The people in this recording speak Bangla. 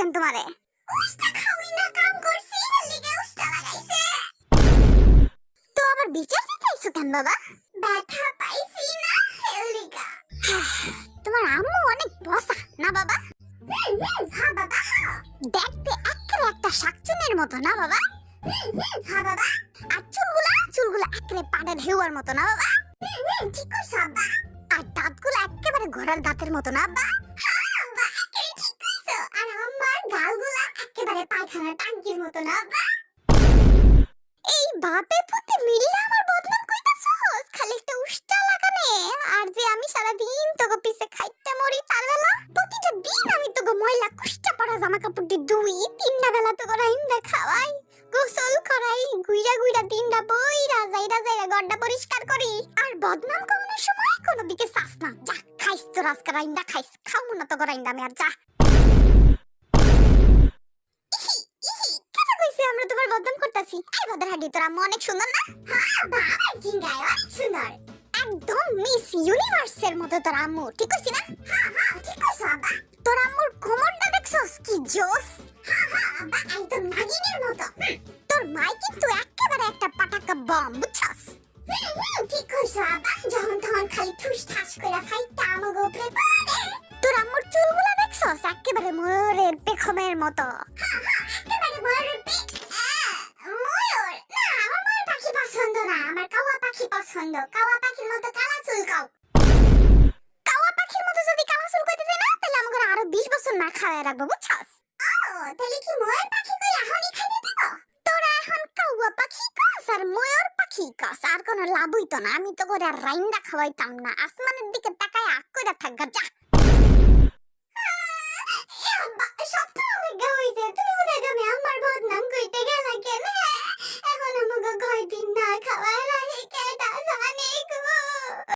কেন তোমারে? উস্তা খাওয়াই না কাম করছি লিগে উস্তা লাগাইছে। তো আবার বিচার দিতেইছো কেন বাবা? ব্যথা পাইছি না লিগা। তোমার আম্মু অনেক বসা না বাবা? হ্যাঁ বাবা। দেখতে একেবারে একটা শাকচুনের মতো না বাবা? হ্যাঁ বাবা। আর চুলগুলা একেবারে পাড়ের হেওয়ার মতো না বাবা? ঠিক কইছো আব্বা। আর দাঁতগুলো একেবারে ঘোড়ার দাঁতের মতো না আব্বা? হ্যাঁ আব্বা, একেবারে ঠিক কইছো। আর আমার গালগুলা একেবারে পায়খানার টাঙ্কির মতো না আব্বা? এই বাপে পুতে মিল্লা আমার বদনাম কইতাছস, খালি একটা উষ্টা লাগানে। আর যে আমি সারা দিন তোকে পিছে খাইতে মরি তার বেলা প্রতিটা দিন আমি তোকে ময়লা কুষ্টা পড়া জামা কাপড় দিয়ে দুই তিনটা বেলা তোকে রাইন্দা খাওয়াই, গোসল করাই, গুইরা গুইরা দিনটা বইরা যাইরা গড্ডা পরিষ্কার করি। আর বদনাম কমানোর সময় কোনো দিকে চাস না। যা খাইস তো আজকে রাইন্দা খাইস, খামু না তোকে রাইন্দা আমি আর যা। আমরা তোমার বদনাম করতেছি। এই বদরহাডি তোর আম্মু অনেক সুন্দর না? হ্যাঁ বাবা, জিঙ্গায় অনেক সুন্দর। একদম মিস ইউনিভার্সের মতো তোর আম্মু, ঠিক কইছি না? হ্যাঁ হ্যাঁ ঠিক কইছো আব্বা। তোর আম্মুর কোমরটা দেখছস কি জোস? হ্যাঁ হ্যাঁ আব্বা, একদম নাগিনের মতো। তোর মাই কিন্তু একেবারে একটা পাটাকা বম, বুঝছস? ঠিক কইছো আব্বা, যখন তখন খালি ঠুস ঠাস কইরা ফাইটটা আমাগো উপরে পড়ে। তোর আম্মুর চুলগুলা দেখছস একেবারে ময়ূরের পেখমের মতো। হ্যাঁ হ্যাঁ একেবারে ময়ূরের পেখ। ময়ূর না, আমার ময়ূর পাখি পছন্দ না, আমার কাওয়া পাখি পছন্দ। কাওয়া পাখির মতো কালা চুল কাও। কাওয়া পাখির মতো যদি কালা চুল কইতে দেয় না, তাহলে আমাকে আরো 20 বছর না খাওয়ায় রাখবো, বুঝছস? ও তাহলে কি ময়ূর পাখি কই এখনই খাইতে দিব? তোরা এখন কাওয়া পাখি কস আর ময়ূর পাখি কস, আর কোনো লাভ হইতো না। আমি তো করে রাইন্দা খাওয়াইতাম না। আসমানের দিকে তাকায় আক কইরা থাক গা, যা।